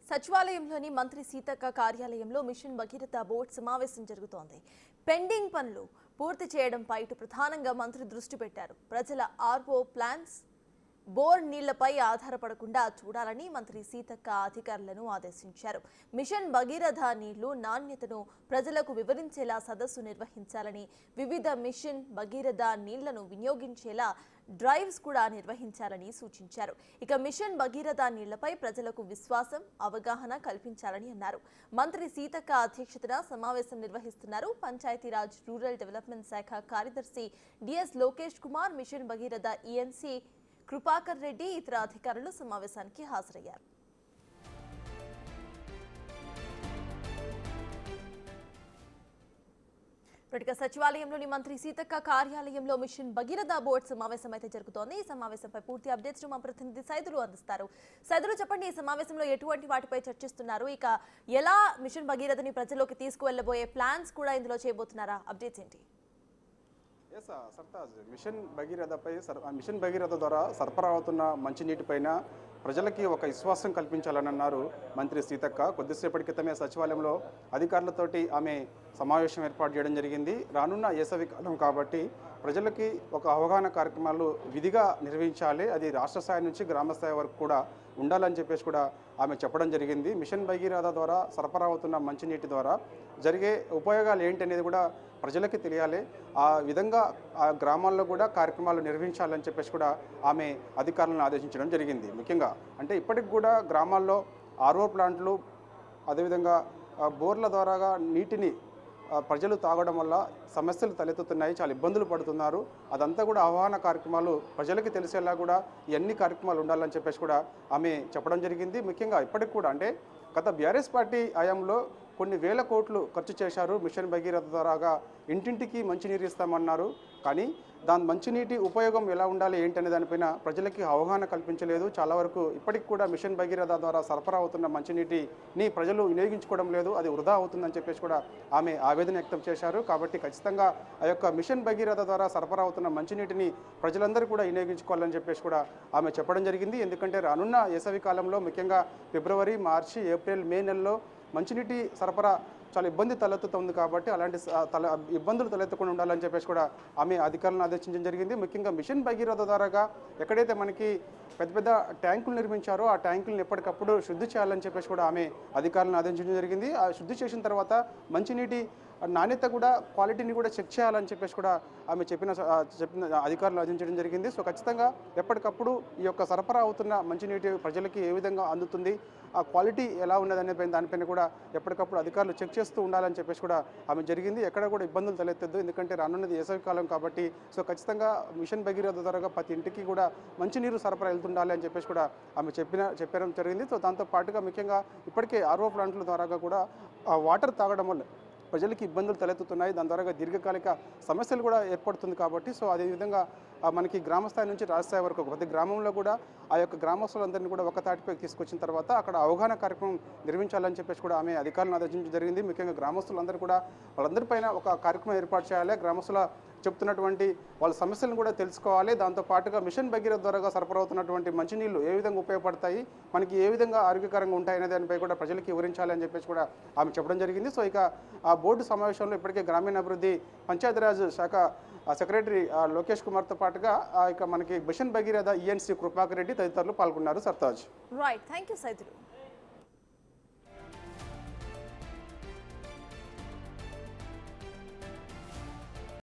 సచివాలయంలోని మంత్రి సీతక్క కార్యాలయంలో machine Bhagiratha board సమావేశం జరుగుతోంది. పెండింగ్ పనులు పూర్తి చేయడంపై ఇటు ప్రధానంగా మంత్రి దృష్టి పెట్టారు. ప్రజల ఆర్ఓ ప్లాన్స్ బోర్ నీళ్లపై ఆధారపడకుండా చూడాలని మంత్రి సీతక్క అధికారులను ఆదేశించారు. మిషన్ భగీరథ నీళ్లు నాణ్యతను ప్రజలకు వివరించేలా సదస్సు నిర్వహించాలని, వివిధ మిషన్ భగీరథ నీళ్లను వినియోగించేలా డ్రైవ్స్ కూడా నిర్వహించాలని సూచించారు. ఇక మిషన్ భగీరథ నీళ్లపై ప్రజలకు విశ్వాసం, అవగాహన కల్పించాలని అన్నారు. మంత్రి సీతక్క అధ్యక్షతన సమావేశం నిర్వహిస్తున్నారు. పంచాయతీరాజ్ రూరల్ డెవలప్మెంట్ శాఖ కార్యదర్శి DS Lokesh Kumar, Mission Bhagiratha ENC Kripakar Reddy ఇతర అధికారులు సమావేశానికి హాజరయ్యారు. సచివాలయంలోని మంత్రి సీతక్క కార్యాలయంలో మిషన్ భగీరథ బోర్డు సమావేశం అయితే జరుగుతోంది. ఈ సమావేశంపై పూర్తి అప్డేట్స్ మా ప్రతినిధి సైదులు అందిస్తారు. సైదులు, చెప్పండి, ఈ సమావేశంలో ఎటువంటి వాటిపై చర్చిస్తున్నారు? ఇక ఎలా మిషన్ భగీరథని ప్రజల్లోకి తీసుకువెళ్లబోయే ప్లాన్స్ కూడా ఇందులో చేయబోతున్నారా? అప్డేట్స్ ఏంటి? సర్తాజ్, మిషన్ భగీరథ ద్వారా సరఫరా అవుతున్న మంచినీటిపైన ప్రజలకి ఒక విశ్వాసం కల్పించాలని అన్నారు మంత్రి సీతక్క. కొద్దిసేపటి క్రితమే సచివాలయంలో అధికారులతోటి ఆమె సమావేశం ఏర్పాటు చేయడం జరిగింది. రానున్న వేసవి కాలం కాబట్టి ప్రజలకి ఒక అవగాహన కార్యక్రమాలు విధిగా నిర్వహించాలి, అది రాష్ట్ర స్థాయి నుంచి గ్రామ స్థాయి వరకు కూడా ఉండాలని చెప్పేసి కూడా ఆమె చెప్పడం జరిగింది. మిషన్ భగీరథ ద్వారా సరఫరా అవుతున్న మంచినీటి ద్వారా జరిగే ఉపయోగాలు ఏంటి అనేది కూడా ప్రజలకి తెలియాలి. ఆ విధంగా ఆ గ్రామాల్లో కూడా కార్యక్రమాలు నిర్వహించాలని చెప్పేసి కూడా ఆమె అధికారులను ఆదేశించడం జరిగింది. ముఖ్యంగా అంటే ఇప్పటికి కూడా గ్రామాల్లో ఆర్ఓ ప్లాంట్లు, అదేవిధంగా బోర్ల ద్వారాగా నీటిని ప్రజలు తాగడం వల్ల సమస్యలు తలెత్తుతున్నాయి, చాలా ఇబ్బందులు పడుతున్నారు. అదంతా కూడా అవగాహన కార్యక్రమాలు ప్రజలకి తెలిసేలా కూడా ఇవన్నీ కార్యక్రమాలు ఉండాలని చెప్పేసి కూడా ఆమె చెప్పడం జరిగింది. ముఖ్యంగా ఇప్పటికి కూడా అంటే గత బీఆర్ఎస్ పార్టీ హయాంలో కొన్ని వేల కోట్లు ఖర్చు చేశారు. మిషన్ భగీరథ ద్వారాగా ఇంటింటికి మంచినీరు ఇస్తామన్నారు, కానీ దాని మంచినీటి ఉపయోగం ఎలా ఉండాలి ఏంటనే దానిపైన ప్రజలకి అవగాహన కల్పించలేదు. చాలా వరకు ఇప్పటికి కూడా మిషన్ భగీరథ ద్వారా సరఫరా అవుతున్న మంచినీటిని ప్రజలు వినియోగించుకోవడం లేదు, అది వృధా అవుతుందని చెప్పేసి కూడా ఆమె ఆవేదన వ్యక్తం చేశారు. కాబట్టి ఖచ్చితంగా ఆ యొక్క మిషన్ భగీరథ ద్వారా సరఫరా అవుతున్న మంచినీటిని ప్రజలందరూ కూడా వినియోగించుకోవాలని చెప్పేసి కూడా ఆమె చెప్పడం జరిగింది. ఎందుకంటే రానున్న వేసవి కాలంలో ముఖ్యంగా ఫిబ్రవరి, మార్చి, ఏప్రిల్, మే నెలలో మంచినీటి సరఫరా చాలా ఇబ్బంది తలెత్తుతుంది. కాబట్టి అలాంటి ఇబ్బందులు తలెత్తకుండా ఉండాలని చెప్పేసి కూడా ఆమె అధికారులను ఆదేశించడం జరిగింది. ముఖ్యంగా మిషన్ భగీరథ ద్వారాగా ఎక్కడైతే మనకి పెద్ద పెద్ద ట్యాంకులు నిర్మించారో ఆ ట్యాంకులను ఎప్పటికప్పుడు శుద్ధి చేయాలని చెప్పేసి కూడా ఆమె అధికారులను ఆదేశించడం జరిగింది. ఆ శుద్ధి చేసిన తర్వాత మంచినీటి నాణ్యత కూడా, క్వాలిటీని కూడా చెక్ చేయాలని చెప్పేసి కూడా ఆమె చెప్పిన అధికారులు ఆదేశించడం జరిగింది. సో ఖచ్చితంగా ఎప్పటికప్పుడు ఈ యొక్క సరఫరా అవుతున్న మంచినీటి ప్రజలకి ఏ విధంగా అందుతుంది, ఆ క్వాలిటీ ఎలా ఉన్నదనే దానిపైన కూడా ఎప్పటికప్పుడు అధికారులు చెక్ చేస్తూ ఉండాలని చెప్పేసి కూడా ఆమె జరిగింది. ఎక్కడ కూడా ఇబ్బందులు తలెత్తద్దు, ఎందుకంటే రానున్నది వేసవి కాలం కాబట్టి. సో ఖచ్చితంగా మిషన్ భగీరథ ద్వారా ప్రతి ఇంటికి కూడా మంచినీరు సరఫరా వెళ్తుండాలి అని చెప్పేసి కూడా ఆమె చెప్పడం జరిగింది. సో దాంతో పాటుగా ముఖ్యంగా ఇప్పటికే ఆర్ఓ ప్లాంట్ల ద్వారా కూడా వాటర్ తాగడం వల్ల ప్రజలకి ఇబ్బందులు తలెత్తుతున్నాయి, దాని ద్వారా దీర్ఘకాలిక సమస్యలు కూడా ఏర్పడుతుంది. కాబట్టి సో అదేవిధంగా మనకి గ్రామస్థాయి నుంచి రాజస్థాయి వరకు ప్రతి గ్రామంలో కూడా ఆ యొక్క గ్రామస్తులందరినీ కూడా ఒక తాటిపై తీసుకొచ్చిన తర్వాత అక్కడ అవగాహన కార్యక్రమం నిర్వహించాలని చెప్పేసి కూడా ఆమె అధికారులను ఆదేశించడం జరిగింది. ముఖ్యంగా గ్రామస్తులందరూ కూడా వాళ్ళందరిపైన ఒక కార్యక్రమం ఏర్పాటు చేయాలి, గ్రామస్తుల చెప్తున్నటువంటి వాళ్ళ సమస్యలను కూడా తెలుసుకోవాలి. దాంతోపాటుగా మిషన్ భగీరథ ద్వారా సరఫరా అవుతున్నటువంటి మంచినీళ్ళు ఏ విధంగా ఉపయోగపడతాయి, మనకి ఏ విధంగా ఆరోగ్యకరంగా ఉంటాయనే దానిపై కూడా ప్రజలకి వివరించాలి అని చెప్పేసి కూడా ఆమె చెప్పడం జరిగింది. సో ఇక ఆ బోర్డు సమావేశంలో ఇప్పటికే గ్రామీణాభివృద్ధి పంచాయతీరాజ్ శాఖ సెక్రటరీ లోకేష్ కుమార్తో పాటుగా ఇక మనకి మిషన్ భగీరథ ఈఎన్సీ కృపాకర్ రెడ్డి తదితరులు పాల్గొన్నారు. Sartaj. Right, thank you Saidulu.